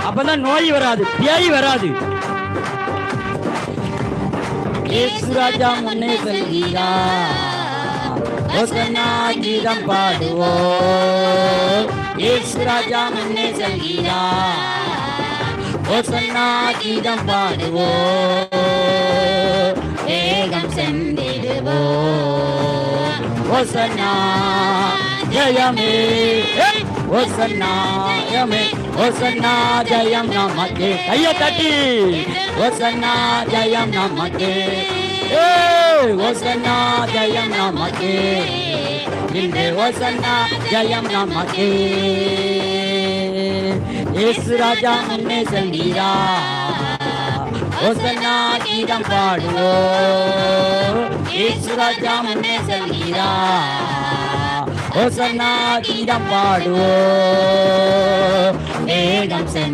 அப்பதான் நோய் வராது, பேய் வராது. இயேசு ராஜா முன்னே செல்கிறார், ஓசன்னா கீதம் பாடுவோம். இயேசு ராஜா முன்னே செல்கிறார், ஓசன்னா கீதம் பாடுவோம். வேகம் சென்றிடுவோம். ஓசன்னா ஜெயமே, ஓசன்னா ஜெயமே, ஓசன்னா ஜெயம் நமக்கே. கையை தட்டி ஓசன்னா ஜெயம் நமக்கே, ஓசன்னா ஜெயம் நமக்கே, இன்று ஓசன்னா ஜெயம் நமக்கே. இயேசு ராஜா முன்னே செல்கிறார், ஓசன்னா கீதம் பாடுவோம். இயேசு ராஜா முன்னே செல்கிறார், ஓசன்னா கீதம் பாடுவோம். வேகம் சென்று